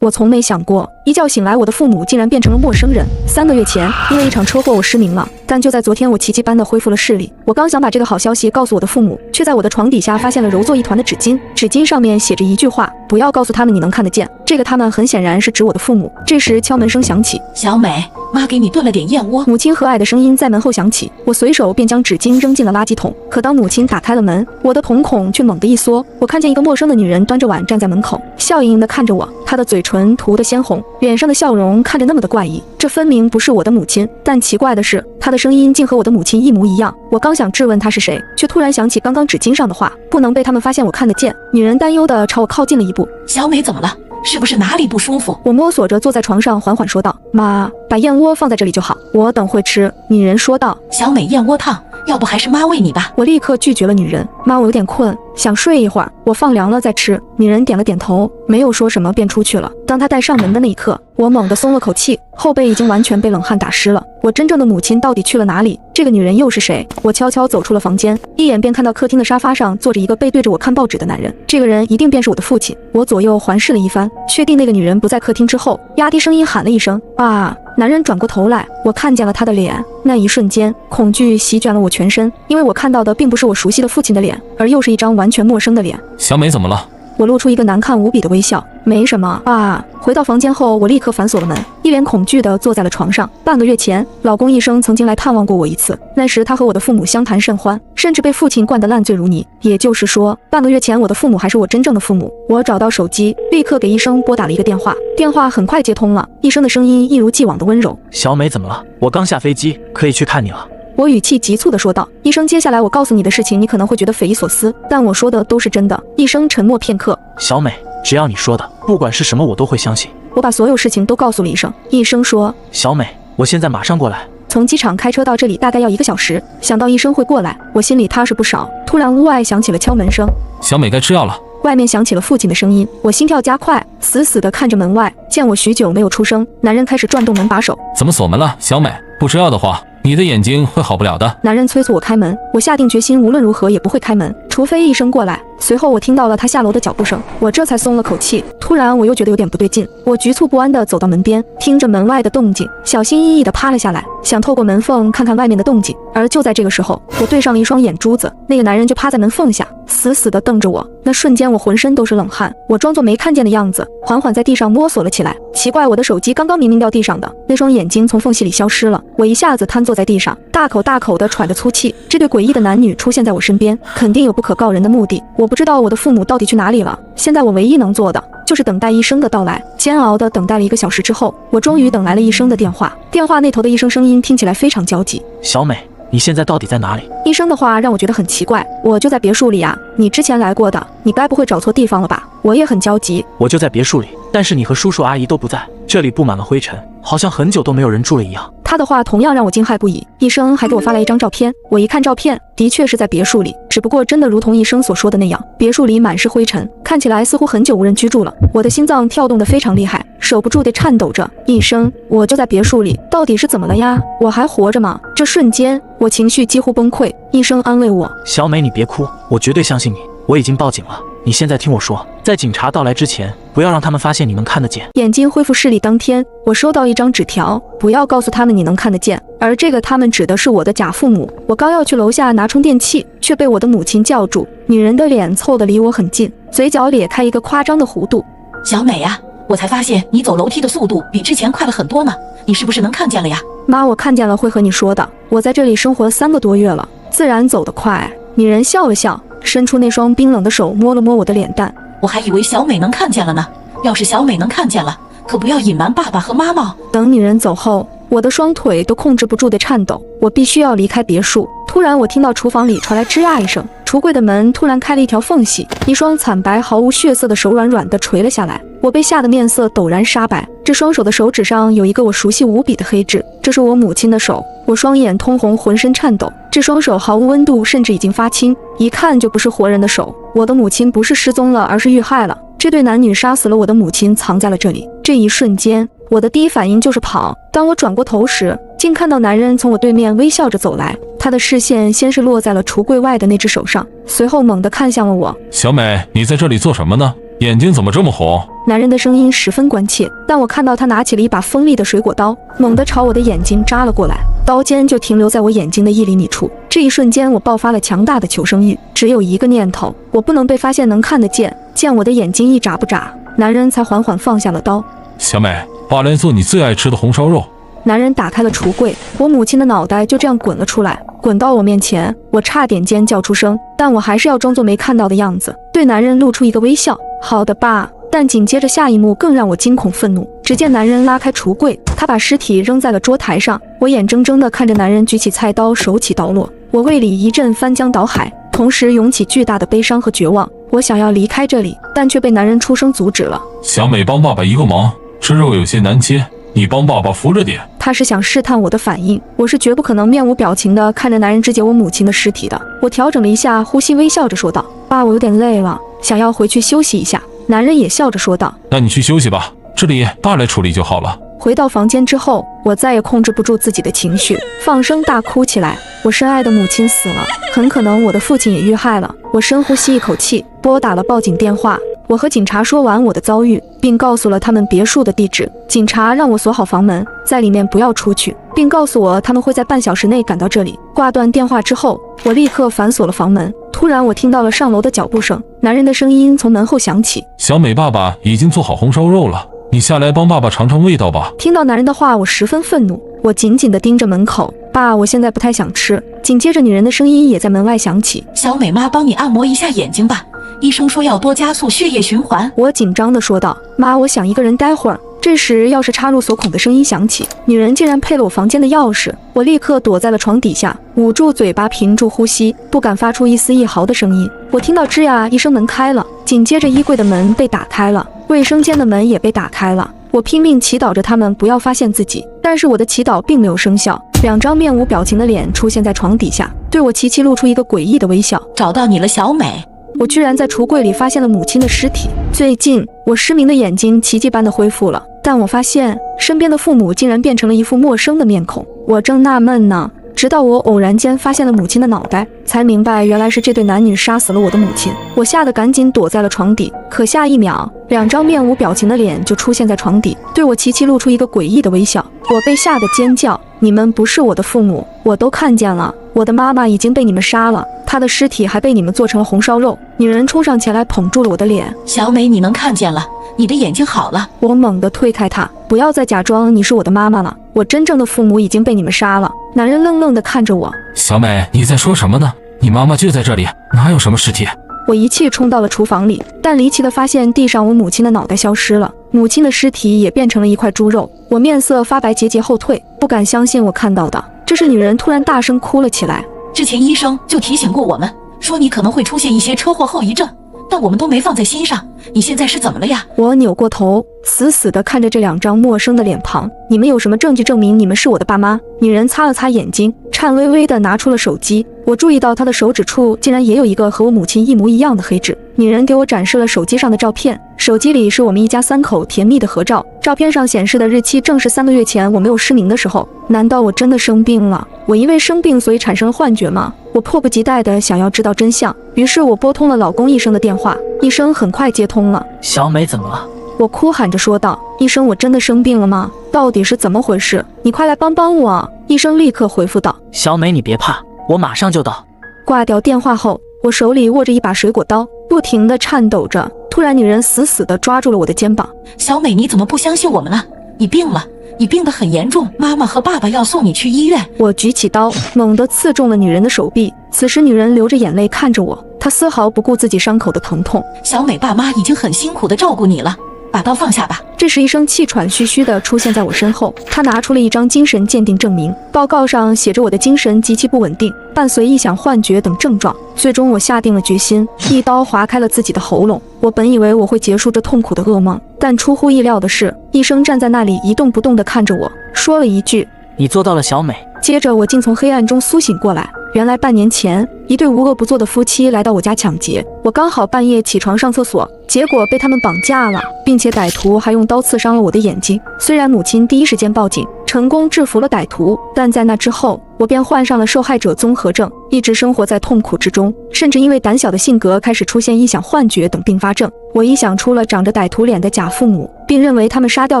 我从没想过，一觉醒来，我的父母竟然变成了陌生人。3个月前，因为一场车祸，我失明了，但就在昨天，我奇迹般的恢复了视力。我刚想把这个好消息告诉我的父母，却在我的床底下发现了揉作一团的纸巾，纸巾上面写着一句话：不要告诉他们你能看得见。这个他们很显然是指我的父母。这时敲门声响起，小美，妈给你炖了点燕窝。母亲和蔼的声音在门后响起，我随手便将纸巾扔进了垃圾桶。可当母亲打开了门，我的瞳孔却猛地一缩，我看见一个陌生的女人端着碗站在门口，笑盈盈地看着我，她的嘴唇涂得鲜红，脸上的笑容看着那么的怪异。这分明不是我的母亲，但奇怪的是，她的声音竟和我的母亲一模一样。我刚想质问她是谁，却突然想起刚刚纸巾上的话，不能被他们发现我看得见。女人担忧地朝我靠近了一步。小美怎么了？是不是哪里不舒服？我摸索着坐在床上，缓缓说道：妈，把燕窝放在这里就好，我等会吃。女人说道：小美，燕窝烫，要不还是妈喂你吧。我立刻拒绝了女人。妈，我有点困，想睡一会儿，我放凉了再吃。女人点了点头，没有说什么便出去了。当她带上门的那一刻，我猛地松了口气，后背已经完全被冷汗打湿了。我真正的母亲到底去了哪里？这个女人又是谁？我悄悄走出了房间，一眼便看到客厅的沙发上坐着一个背对着我看报纸的男人。这个人一定便是我的父亲。我左右环视了一番，确定那个女人不在客厅之后，压低声音喊了一声：啊！男人转过头来，我看见了他的脸。那一瞬间，恐惧席卷了我全身，因为我看到的并不是我熟悉的父亲的脸，而又是一张完全陌生的脸。小美怎么了？我露出一个难看无比的微笑，没什么啊。回到房间后，我立刻反锁了门，一脸恐惧地坐在了床上。半个月前，老公医生曾经来探望过我一次，那时他和我的父母相谈甚欢，甚至被父亲灌得烂醉如泥。也就是说，半个月前我的父母还是我真正的父母。我找到手机，立刻给医生拨打了一个电话，电话很快接通了，医生的声音一如既往的温柔。小美怎么了？我刚下飞机，可以去看你了。我语气急促地说道：医生，接下来我告诉你的事情，你可能会觉得匪夷所思，但我说的都是真的。医生沉默片刻，小美，只要你说的，不管是什么我都会相信。我把所有事情都告诉了医生。医生说：小美，我现在马上过来。从机场开车到这里大概要1个小时，想到医生会过来，我心里踏实不少。突然屋外响起了敲门声，小美该吃药了。外面响起了父亲的声音，我心跳加快，死死地看着门外。见我许久没有出声，男人开始转动门把手。怎么锁门了？小美，不吃药的话，你的眼睛会好不了的。男人催促我开门，我下定决心无论如何也不会开门，除非医生过来。随后我听到了他下楼的脚步声，我这才松了口气。突然我又觉得有点不对劲，我局促不安地走到门边，听着门外的动静，小心翼翼地趴了下来，想透过门缝看看外面的动静。而就在这个时候，我对上了一双眼珠子，那个男人就趴在门缝下，死死地瞪着我。那瞬间我浑身都是冷汗，我装作没看见的样子，缓缓在地上摸索了起来。奇怪，我的手机刚刚明明掉地上的，那双眼睛从缝隙里消失了。我一下子瘫坐在地上，大口大口地喘着粗气。这对诡异的男女出现在我身边，肯定有不可告人的目的。我不知道我的父母到底去哪里了，现在我唯一能做的就是等待医生的到来。煎熬地等待了1个小时之后，我终于等来了医生的电话。电话那头的医生声音听起来非常焦急：小美，你现在到底在哪里？医生的话让我觉得很奇怪，我就在别墅里啊，你之前来过的，你该不会找错地方了吧？我也很焦急。我就在别墅里，但是你和叔叔阿姨都不在，这里布满了灰尘，好像很久都没有人住了一样。他的话同样让我惊骇不已，医生还给我发来一张照片，我一看照片，的确是在别墅里，只不过真的如同医生所说的那样，别墅里满是灰尘，看起来似乎很久无人居住了。我的心脏跳动得非常厉害，守不住地颤抖着。医生，我就在别墅里，到底是怎么了呀？我还活着吗？这瞬间我情绪几乎崩溃，医生安慰我：小美，你别哭，我绝对相信你，我已经报警了。你现在听我说，在警察到来之前，不要让他们发现你能看得见。眼睛恢复视力当天，我收到一张纸条，不要告诉他们你能看得见，而这个他们指的是我的假父母。我刚要去楼下拿充电器，却被我的母亲叫住。女人的脸凑得离我很近，嘴角咧开一个夸张的弧度。小美呀，我才发现你走楼梯的速度比之前快了很多呢，你是不是能看见了呀？妈，我看见了，会和你说的。我在这里生活了3个多月了，自然走得快。女人笑了笑，伸出那双冰冷的手摸了摸我的脸蛋。我还以为小美能看见了呢，要是小美能看见了，可不要隐瞒爸爸和妈妈。等女人走后，我的双腿都控制不住的颤抖，我必须要离开别墅。突然我听到厨房里传来吱呀一声，橱柜的门突然开了一条缝隙，一双惨白毫无血色的手软软地垂了下来。我被吓得面色陡然煞白，这双手的手指上有一个我熟悉无比的黑痣，这是我母亲的手。我双眼通红，浑身颤抖，这双手毫无温度，甚至已经发青，一看就不是活人的手。我的母亲不是失踪了，而是遇害了。这对男女杀死了我的母亲，藏在了这里。这一瞬间，我的第一反应就是跑。当我转过头时，竟看到男人从我对面微笑着走来，他的视线先是落在了橱柜外的那只手上，随后猛地看向了我。小美，你在这里做什么呢？眼睛怎么这么红？男人的声音十分关切，但我看到他拿起了一把锋利的水果刀，猛地朝我的眼睛扎了过来，刀尖就停留在我眼睛的1厘米处。这一瞬间，我爆发了强大的求生欲，只有一个念头，我不能被发现能看得见。见我的眼睛一眨不眨，男人才缓缓放下了刀。小美，爸来做你最爱吃的红烧肉。男人打开了橱柜，我母亲的脑袋就这样滚了出来，滚到我面前，我差点尖叫出声，但我还是要装作没看到的样子，对男人露出一个微笑。好的，爸。但紧接着下一幕更让我惊恐愤怒，只见男人拉开橱柜，他把尸体扔在了桌台上，我眼睁睁地看着男人举起菜刀，手起刀落，我胃里一阵翻江倒海，同时涌起巨大的悲伤和绝望。我想要离开这里，但却被男人出声阻止了。小美，帮爸爸一个忙，这肉有些难切，你帮爸爸扶着点。他是想试探我的反应，我是绝不可能面无表情地看着男人肢解我母亲的尸体的。我调整了一下呼吸，微笑着说道：爸，我有点累了，想要回去休息一下。男人也笑着说道：那你去休息吧，这里爸来处理就好了。回到房间之后，我再也控制不住自己的情绪，放声大哭起来。我深爱的母亲死了，很可能我的父亲也遇害了。我深呼吸一口气，拨打了报警电话。我和警察说完我的遭遇，并告诉了他们别墅的地址。警察让我锁好房门，在里面不要出去，并告诉我他们会在半小时内赶到这里。挂断电话之后，我立刻反锁了房门。突然，我听到了上楼的脚步声，男人的声音从门后响起：小美，爸爸已经做好红烧肉了，你下来帮爸爸尝尝味道吧。听到男人的话，我十分愤怒，我紧紧地盯着门口。爸，我现在不太想吃。紧接着，女人的声音也在门外响起：小美妈，帮你按摩一下眼睛吧，医生说要多加速血液循环。我紧张地说道：妈，我想一个人待会儿。这时，钥匙插入锁孔的声音响起，女人竟然配了我房间的钥匙。我立刻躲在了床底下，捂住嘴巴，屏住呼吸，不敢发出一丝一毫的声音。我听到吱呀一声，门开了，紧接着衣柜的门被打开了，卫生间的门也被打开了。我拼命祈祷着他们不要发现自己，但是我的祈祷并没有生效。2张面无表情的脸出现在床底下，对我齐齐露出一个诡异的微笑。找到你了，小美。我居然在橱柜里发现了母亲的尸体。最近，我失明的眼睛奇迹般的恢复了，但我发现身边的父母竟然变成了一副陌生的面孔。我正纳闷呢，直到我偶然间发现了母亲的脑袋，才明白原来是这对男女杀死了我的母亲。我吓得赶紧躲在了床底，可下一秒，2张面无表情的脸就出现在床底，对我齐齐露出一个诡异的微笑。我被吓得尖叫：你们不是我的父母，我都看见了，我的妈妈已经被你们杀了，她的尸体还被你们做成了红烧肉。女人冲上前来捧住了我的脸：小美，你能看见了，你的眼睛好了。我猛地推开她：不要再假装你是我的妈妈了，我真正的父母已经被你们杀了。男人愣愣地看着我：小美，你在说什么呢？你妈妈就在这里，哪有什么尸体？我一气冲到了厨房里，但离奇地发现地上我母亲的脑袋消失了，母亲的尸体也变成了一块猪肉。我面色发白，节节后退，不敢相信我看到的。这时女人突然大声哭了起来：之前医生就提醒过我们，说你可能会出现一些车祸后遗症，但我们都没放在心上。你现在是怎么了呀？我扭过头，死死地看着这2张陌生的脸庞。你们有什么证据证明你们是我的爸妈？女人擦了擦眼睛，颤巍巍地拿出了手机。我注意到她的手指处竟然也有一个和我母亲一模一样的黑痣。女人给我展示了手机上的照片，手机里是我们一家3口甜蜜的合照，照片上显示的日期正是3个月前我没有失明的时候。难道我真的生病了？我因为生病所以产生了幻觉吗？我迫不及待地想要知道真相，于是我拨通了老公医生的电话。医生很快接通了。小美怎么了？我哭喊着说道：医生，我真的生病了吗？到底是怎么回事？你快来帮帮我！医生立刻回复道：小美，你别怕，我马上就到。挂掉电话后，我手里握着一把水果刀，不停地颤抖着。突然，女人死死地抓住了我的肩膀：小美，你怎么不相信我们了？你病了，你病得很严重，妈妈和爸爸要送你去医院。我举起刀，猛地刺中了女人的手臂。此时，女人流着眼泪看着我，她丝毫不顾自己伤口的疼痛。小美，爸妈已经很辛苦地照顾你了，把刀放下吧。这时，医生气喘吁吁地出现在我身后，他拿出了一张精神鉴定证明，报告上写着我的精神极其不稳定，伴随臆想、幻觉等症状。最终，我下定了决心，一刀划开了自己的喉咙。我本以为我会结束这痛苦的噩梦，但出乎意料的是，医生站在那里一动不动地看着我，说了一句：你做到了，小美。接着，我竟从黑暗中苏醒过来。原来半年前，一对无恶不作的夫妻来到我家抢劫，我刚好半夜起床上厕所，结果被他们绑架了，并且歹徒还用刀刺伤了我的眼睛。虽然母亲第一时间报警，成功制服了歹徒。但在那之后，我便患上了受害者综合症，一直生活在痛苦之中，甚至因为胆小的性格开始出现臆想幻觉等并发症。我臆想出了长着歹徒脸的假父母，并认为他们杀掉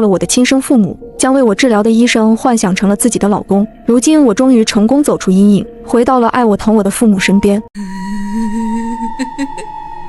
了我的亲生父母，将为我治疗的医生幻想成了自己的老公。如今我终于成功走出阴影，回到了爱我疼我的父母身边。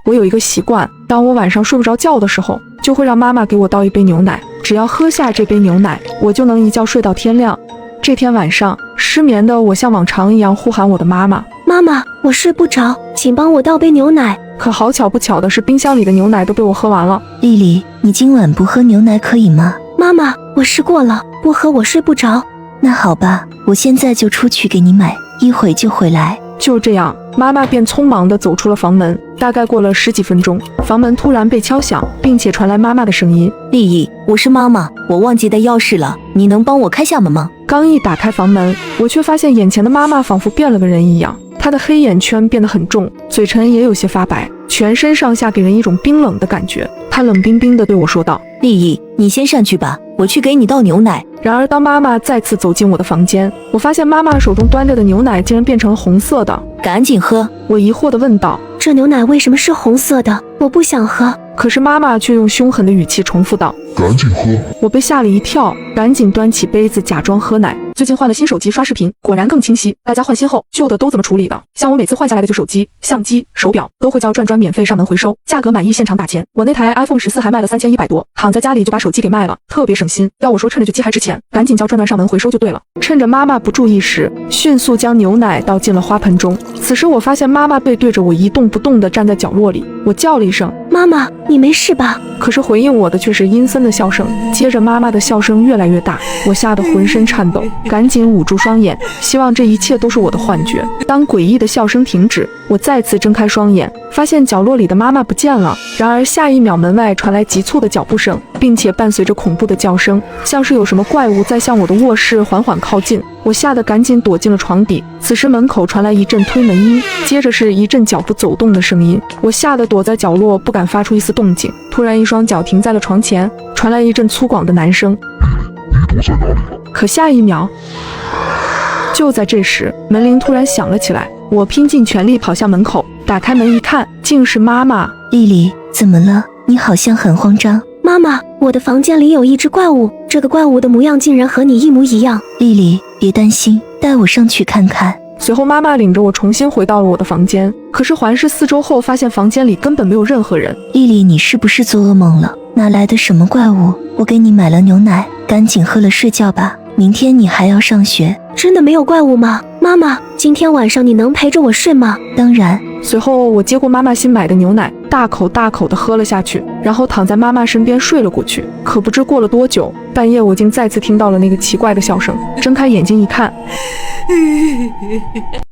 我有一个习惯，当我晚上睡不着觉的时候，就会让妈妈给我倒一杯牛奶，只要喝下这杯牛奶，我就能一觉睡到天亮。这天晚上，失眠的我像往常一样呼喊我的妈妈：妈妈，我睡不着，请帮我倒杯牛奶。可好巧不巧的是，冰箱里的牛奶都被我喝完了。丽丽，你今晚不喝牛奶可以吗？妈妈，我试过了，不喝我睡不着。那好吧，我现在就出去给你买，一会就回来。就这样，妈妈便匆忙地走出了房门。大概过了10几分钟，房门突然被敲响，并且传来妈妈的声音：丽丽，我是妈妈，我忘记带钥匙了，你能帮我开下门吗？刚一打开房门，我却发现眼前的妈妈仿佛变了个人一样，她的黑眼圈变得很重，嘴唇也有些发白，全身上下给人一种冰冷的感觉。她冷冰冰地对我说道：丽丽，你先上去吧，我去给你倒牛奶。然而当妈妈再次走进我的房间，我发现妈妈手中端着的牛奶竟然变成了红色的。赶紧喝！我疑惑地问道：这牛奶为什么是红色的？我不想喝。可是妈妈却用凶狠的语气重复道：赶紧喝！我被吓了一跳，赶紧端起杯子假装喝奶。最近换了新手机，刷视频果然更清晰。大家换新后，旧的都怎么处理的？像我每次换下来的旧手机、相机、手表都会叫转转免费上门回收，价格满意现场打钱。我那台 iPhone 14还卖了3100多，躺在家里就把手机给卖了，特别省心。要我说，趁着这机还值钱，赶紧叫转转上门回收就对了。趁着妈妈不注意时，迅速将牛奶倒进了花盆中。此时我发现妈妈背对着我一动不动地站在角落里，我叫了一声：妈妈，你没事吧？可是回应我的却是阴森的笑声，接着妈妈的笑声越来越大，我吓得浑身颤抖，赶紧捂住双眼，希望这一切都是我的幻觉。当诡异的笑声停止，我再次睁开双眼，发现角落里的妈妈不见了。然而下一秒门外传来急促的脚步声，并且伴随着恐怖的叫声，像是有什么怪物在向我的卧室缓缓靠近。我吓得赶紧躲进了床底。此时门口传来一阵推门音，接着是一阵脚步走动的声音。我吓得躲在角落，不敢发出一丝动静。突然一双脚停在了床前，传来一阵粗犷的男声：你躲在哪里了？可下一秒，就在这时，门铃突然响了起来。我拼尽全力跑向门口，打开门一看，竟是妈妈。丽丽，怎么了？你好像很慌张。妈妈，我的房间里有一只怪物，这个怪物的模样竟然和你一模一样。丽丽，别担心，带我上去看看。随后妈妈领着我重新回到了我的房间，可是环视四周后，发现房间里根本没有任何人。丽丽，你是不是做噩梦了？哪来的什么怪物？我给你买了牛奶，赶紧喝了睡觉吧，明天你还要上学。真的没有怪物吗？妈妈，今天晚上你能陪着我睡吗？当然。随后我接过妈妈新买的牛奶，大口大口地喝了下去，然后躺在妈妈身边睡了过去。可不知过了多久，半夜我竟再次听到了那个奇怪的笑声，睁开眼睛一看，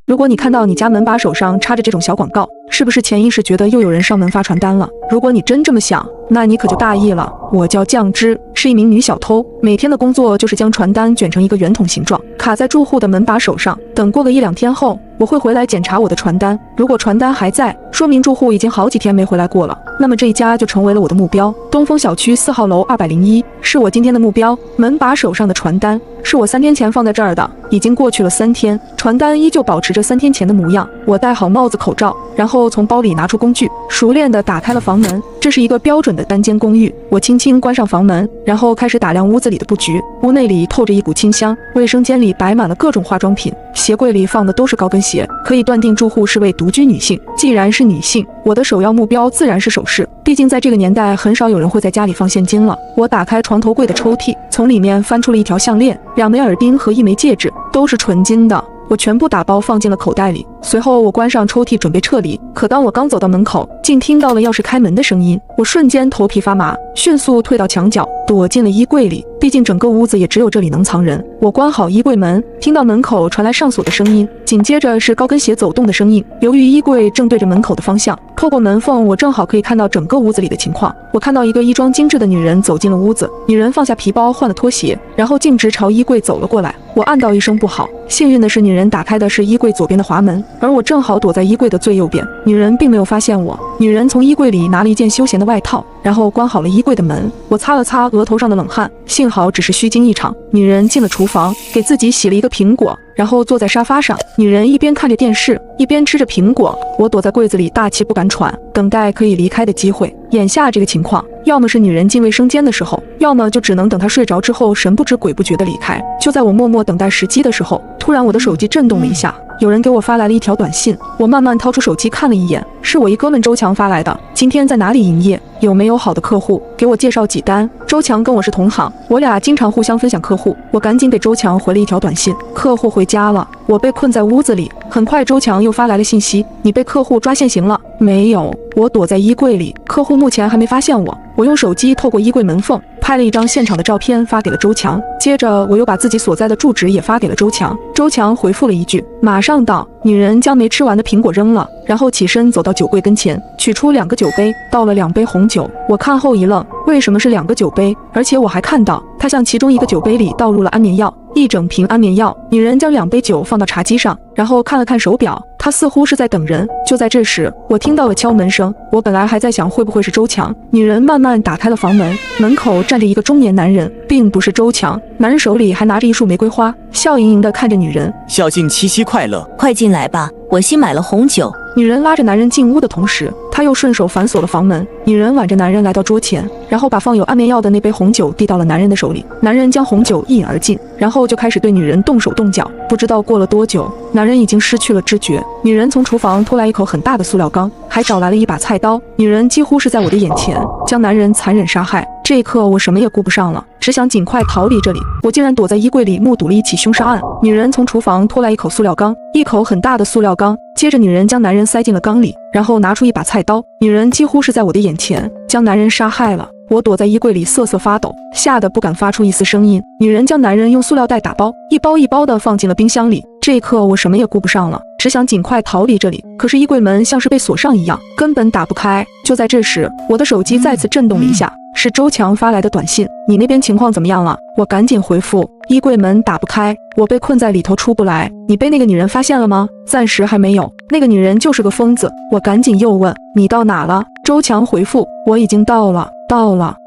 如果你看到你家门把手上插着这种小广告，是不是潜意识觉得又有人上门发传单了？如果你真这么想，那你可就大意了。我叫酱汁，是一名女小偷，每天的工作就是将传单卷成一个圆筒形状，卡在住户的门把手上。等过个1-2天后，我会回来检查我的传单，如果传单还在，说明住户已经好几天没回来过了，那么这一家就成为了我的目标。东风小区4号楼201是我今天的目标。门把手上的传单是我3天前放在这儿的，已经过去了3天，传单依旧保持着3天前的模样。我戴好帽子口罩，然后从包里拿出工具，熟练地打开了房门。这是一个标准的单间公寓，我轻轻关上房门，然后开始打量屋子里的布局。屋内里透着一股清香，卫生间里摆满了各种化妆品，鞋柜里放的都是高跟鞋，可以断定住户是位独居女性。既然是女性，我的首要目标自然是首饰，毕竟在这个年代很少有人会在家里放现金了。我打开床头柜的抽屉，从里面翻出了一条项链、2枚耳钉和1枚戒指，都是纯金的。我全部打包放进了口袋里，随后我关上抽屉准备撤离。可当我刚走到门口，竟听到了钥匙开门的声音，我瞬间头皮发麻，迅速退到墙角，躲进了衣柜里。毕竟整个屋子也只有这里能藏人。我关好衣柜门，听到门口传来上锁的声音，紧接着是高跟鞋走动的声音。由于衣柜正对着门口的方向，透过门缝，我正好可以看到整个屋子里的情况。我看到一个衣装精致的女人走进了屋子，女人放下皮包，换了拖鞋，然后径直朝衣柜走了过来。我暗道一声不好，幸运的是女人打开的是衣柜左边的滑门，而我正好躲在衣柜的最右边。女人并没有发现我。女人从衣柜里拿了一件休闲的外套，然后关好了衣柜的门。我擦了擦额头上的冷汗，幸好只是虚惊一场。女人进了厨房，给自己洗了一个苹果，然后坐在沙发上。女人一边看着电视，一边吃着苹果。我躲在柜子里大气不敢喘，等待可以离开的机会。眼下这个情况，要么是女人进卫生间的时候，要么就只能等她睡着之后神不知鬼不觉地离开。就在我默默等待时机的时候，突然我的手机震动了一下，有人给我发来了一条短信。我慢慢掏出手机看了一眼，是我一哥们周强发来的。今天在哪里营业？有没有好的客户？给我介绍几单。周强跟我是同行，我俩经常互相分享客户。我赶紧给周强回了一条短信：客户回家了，我被困在屋子里。很快周强又发来了信息：你被客户抓现行了。没有，我躲在衣柜里，客户目前还没发现我。我用手机透过衣柜门缝拍了一张现场的照片发给了周强，接着我又把自己所在的住址也发给了周强。周强回复了一句：马上到。女人将没吃完的苹果扔了，然后起身走到酒柜跟前，取出2个酒杯，倒了2杯红酒。我看后一愣，为什么是2个酒杯？而且我还看到她向其中一个酒杯里倒入了安眠药，1整瓶安眠药。女人将2杯酒放到茶几上，然后看了看手表，她似乎是在等人。就在这时，我听到了敲门声。我本来还在想会不会是周强，女人慢慢打开了房门，门口站着一个中年男人，并不是周强。男人手里还拿着一束玫瑰花，笑盈盈地看着女人。孝敬七夕快乐，快进来吧，我新买了红酒。女人拉着男人进屋的同时，她又顺手反锁了房门。女人挽着男人来到桌前，然后把放有安眠药的那杯红酒递到了男人的手里。男人将红酒一饮而尽，然后就开始对女人动手动脚。不知道过了多久，男人已经失去了知觉。女人从厨房拖来一口很大的塑料缸，还找来了一把菜刀。女人几乎是在我的眼前将男人残忍杀害。这一刻我什么也顾不上了，只想尽快逃离这里。我竟然躲在衣柜里目睹了一起凶杀案。女人从厨房拖来一口塑料缸，一口很大的塑料缸。接着女人将男人塞进了缸里，然后拿出一把菜刀。女人几乎是在我的眼前将男人杀害了。我躲在衣柜里瑟瑟发抖，吓得不敢发出一丝声音。女人将男人用塑料袋打包，一包一包的放进了冰箱里。这一刻我什么也顾不上了，只想尽快逃离这里。可是衣柜门像是被锁上一样，根本打不开。就在这时，我的手机再次震动了一下，是周强发来的短信：你那边情况怎么样了？我赶紧回复：衣柜门打不开，我被困在里头出不来。你被那个女人发现了吗？暂时还没有，那个女人就是个疯子。我赶紧又问：你到哪了？周强回复：我已经到了。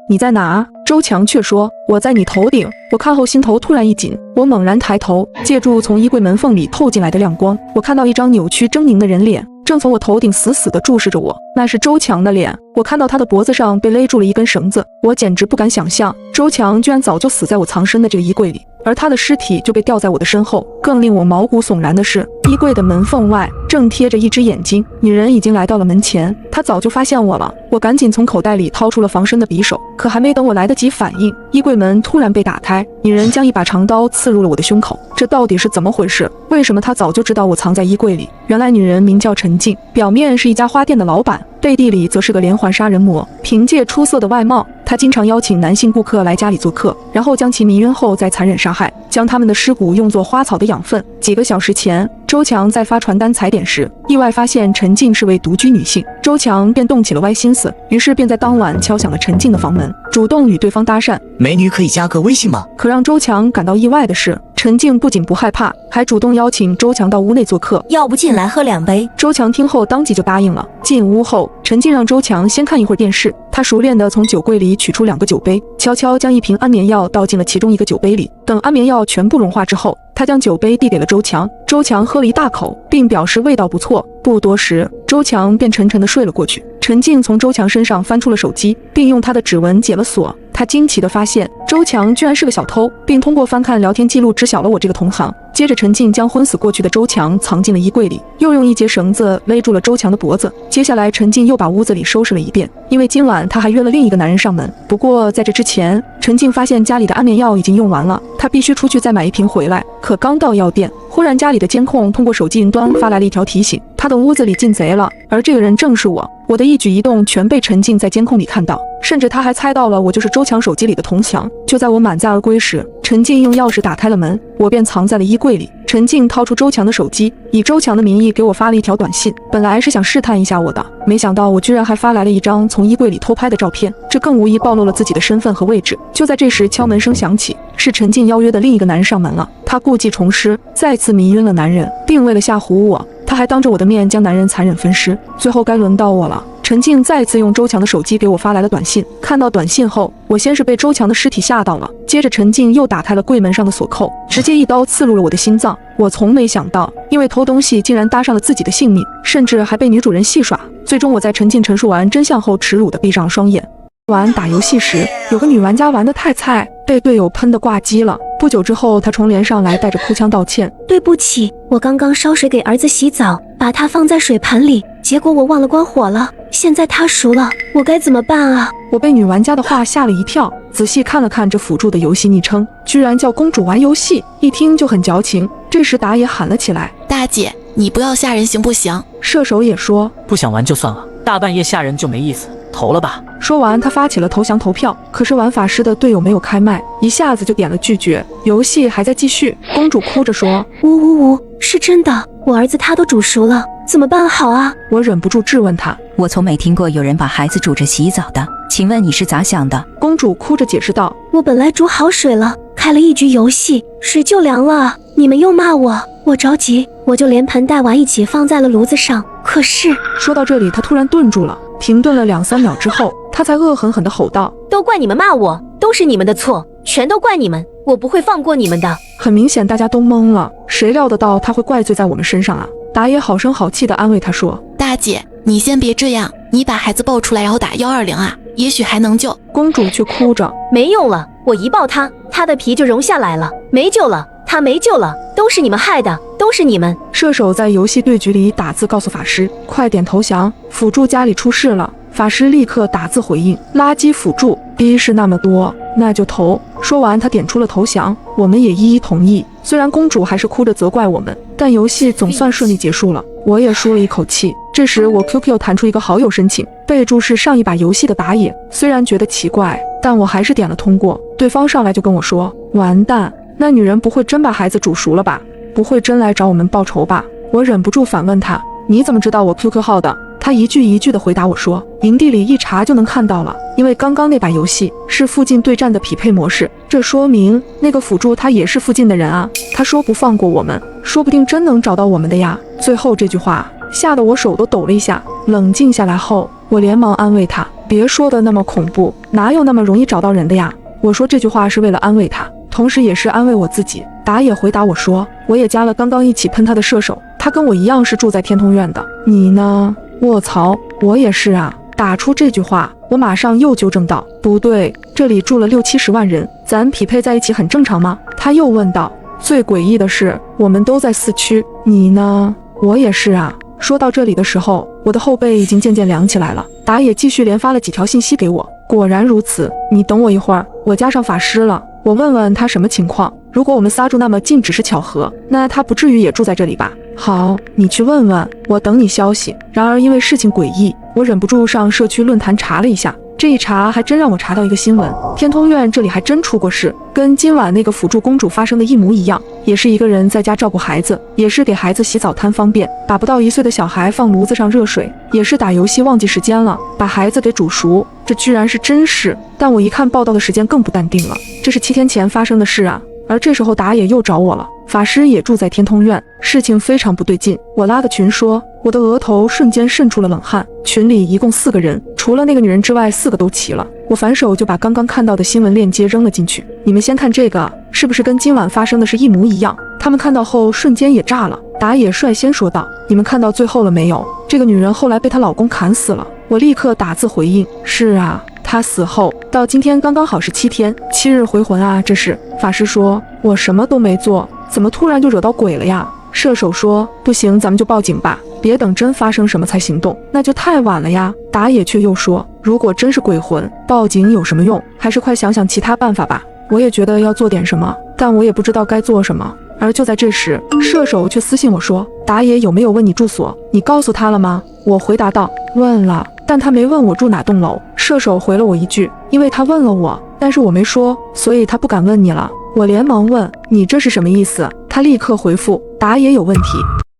你在哪？周强却说：我在你头顶。我看后心头突然一紧，我猛然抬头，借助从衣柜门缝里透进来的亮光，我看到一张扭曲狰狞的人脸正从我头顶死死地注视着我。那是周强的脸，我看到他的脖子上被勒住了一根绳子。我简直不敢想象，周强居然早就死在我藏身的这个衣柜里，而他的尸体就被吊在我的身后。更令我毛骨悚然的是，衣柜的门缝外正贴着一只眼睛。女人已经来到了门前，她早就发现我了。我赶紧从口袋里掏出了防身的匕首，可还没等我来得及反应，衣柜门突然被打开，女人将一把长刀刺入了我的胸口。这到底是怎么回事？为什么她早就知道我藏在衣柜里？原来女人名叫陈静，表面是一家花店的老板，背地里则是个连环杀人魔。凭借出色的外貌，她经常邀请男性顾客来家里做客，然后将其迷晕后再残忍杀害，将他们的尸骨用作花草的养分。几个小时前，周强在发传单踩点时，意外发现陈静是位独居女性，周强便动起了歪心思，于是便在当晚敲响了陈静的房门，主动与对方搭讪：美女可以加个微信吗？可让周强感到意外的是，陈静不仅不害怕，还主动邀请周强到屋内做客。要不进来喝2杯？周强听后当即就答应了。进屋后，陈静让周强先看一会儿电视，他熟练地从酒柜里取出2个酒杯，悄悄将1瓶安眠药倒进了其中1个酒杯里。等安眠药全部融化之后，他将酒杯递给了周强。周强喝了一大口，并表示味道不错。不多时，周强便沉沉地睡了过去。陈静从周强身上翻出了手机，并用他的指纹解了锁。他惊奇地发现，周强居然是个小偷，并通过翻看聊天记录知晓了我这个同行。接着，陈静将昏死过去的周强藏进了衣柜里，又用一节绳子勒住了周强的脖子。接下来，陈静又把屋子里收拾了一遍，因为今晚他还约了另一个男人上门。不过在这之前，陈静发现家里的安眠药已经用完了，他必须出去再买1瓶回来。可刚到药店，忽然家里的监控通过手机云端发来了一条提醒，他的屋子里进贼了，而这个人正是我。我的一举一动全被陈静在监控里看到，甚至他还猜到了我就是周强手机里的铜墙。就在我满载而归时，陈静用钥匙打开了门，我便藏在了衣柜里。陈静掏出周强的手机，以周强的名义给我发了一条短信，本来是想试探一下我的，没想到我居然还发来了一张从衣柜里偷拍的照片，这更无疑暴露了自己的身份和位置。就在这时，敲门声响起，是陈静邀约的另一个男人上门了。他故技重施，再次迷晕了男人，并为了吓唬我，他还当着我的面将男人残忍分尸。最后该轮到我了。陈陈静再次用周强的手机给我发来了短信。看到短信后，我先是被周强的尸体吓到了，接着陈静又打开了柜门上的锁扣，直接一刀刺入了我的心脏。我从没想到，因为偷东西竟然搭上了自己的性命，甚至还被女主人戏耍。最终我在陈静陈述完真相后，耻辱地闭上了双眼。玩打游戏时，有个女玩家玩得太菜，被队友喷得挂机了。不久之后，她重连上来，带着哭腔道歉：“对不起，我刚刚烧水给儿子洗澡，把它放在水盆里，结果我忘了关火了。现在它熟了，我该怎么办啊？”我被女玩家的话吓了一跳，仔细看了看这辅助的游戏昵称，居然叫公主玩游戏，一听就很矫情。这时打野喊了起来：“大姐，你不要吓人行不行？”射手也说：“不想玩就算了，大半夜吓人就没意思，投了吧。”说完，他发起了投降投票，可是玩法师的队友没有开麦，一下子就点了拒绝。游戏还在继续，公主哭着说：“呜呜呜，是真的，我儿子他都煮熟了，怎么办好啊？”我忍不住质问他：“我从没听过有人把孩子煮着洗澡的，请问你是咋想的？”公主哭着解释道：“我本来煮好水了，开了一局游戏，水就凉了，你们又骂我，我着急，我就连盆带碗一起放在了炉子上。可是……”说到这里，他突然顿住了，停顿了2-3秒之后，他才恶狠狠地吼道：“都怪你们骂我，都是你们的错，全都怪你们，我不会放过你们的。”很明显，大家都懵了，谁料得到他会怪罪在我们身上啊？打野好声好气地安慰他说：“大姐，你先别这样，你把孩子抱出来，然后打120啊，也许还能救。”公主却哭着：“没用了，我一抱他，他的皮就融下来了，没救了，他没救了，都是你们害的，都是你们。”射手在游戏对局里打字告诉法师：“快点投降，辅助家里出事了。”法师立刻打字回应：“垃圾辅助，逼是那么多，那就投。”说完，他点出了投降，我们也一一同意。虽然公主还是哭着责怪我们，但游戏总算顺利结束了，我也舒了一口气。这时，我 QQ 弹出一个好友申请，备注是上一把游戏的打野。虽然觉得奇怪，但我还是点了通过。对方上来就跟我说：“完蛋，那女人不会真把孩子煮熟了吧？不会真来找我们报仇吧？”我忍不住反问他：“你怎么知道我 QQ 号的？”他一句一句地回答我说：“营地里一查就能看到了，因为刚刚那把游戏是附近对战的匹配模式，这说明那个辅助他也是附近的人啊。他说不放过我们，说不定真能找到我们的呀。”最后这句话吓得我手都抖了一下。冷静下来后，我连忙安慰他：“别说的那么恐怖，哪有那么容易找到人的呀？”我说这句话是为了安慰他，同时也是安慰我自己。打野回答我说：“我也加了刚刚一起喷他的射手，他跟我一样是住在天通苑的。你呢？”卧槽，我也是啊！打出这句话，我马上又纠正道：“不对，这里住了60-70万人，咱匹配在一起很正常吗？”他又问道：“最诡异的是，我们都在4区，你呢？”我也是啊。说到这里的时候，我的后背已经渐渐凉起来了。打野继续连发了几条信息给我，果然如此。你等我一会儿，我加上法师了，我问问他什么情况。如果我们仨住那么近只是巧合，那他不至于也住在这里吧？好，你去问问，我等你消息。然而因为事情诡异，我忍不住上社区论坛查了一下。这一查还真让我查到一个新闻，天通苑这里还真出过事，跟今晚那个辅助公主发生的一模一样，也是一个人在家照顾孩子，也是给孩子洗澡贪方便，把不到1岁的小孩放炉子上热水，也是打游戏忘记时间了，把孩子给煮熟，这居然是真事。但我一看报道的时间更不淡定了，这是7天前发生的事啊。而这时候打野又找我了，法师也住在天通苑，事情非常不对劲。我拉个群说，我的额头瞬间渗出了冷汗。群里一共4个人，除了那个女人之外，4个都齐了。我反手就把刚刚看到的新闻链接扔了进去，你们先看这个，是不是跟今晚发生的是一模一样？他们看到后瞬间也炸了。打野率先说道：“你们看到最后了没有？这个女人后来被她老公砍死了。”我立刻打字回应：“是啊。”他死后到今天刚刚好是7天，7日回魂啊！这是法师说，我什么都没做，怎么突然就惹到鬼了呀？射手说，不行，咱们就报警吧，别等真发生什么才行动，那就太晚了呀。打野却又说，如果真是鬼魂，报警有什么用？还是快想想其他办法吧。我也觉得要做点什么，但我也不知道该做什么。而就在这时，射手却私信我说，打野有没有问你住所？你告诉他了吗？我回答道，问了，但他没问我住哪栋楼。射手回了我一句，因为他问了我，但是我没说，所以他不敢问你了。我连忙问，你这是什么意思？他立刻回复，打野有问题。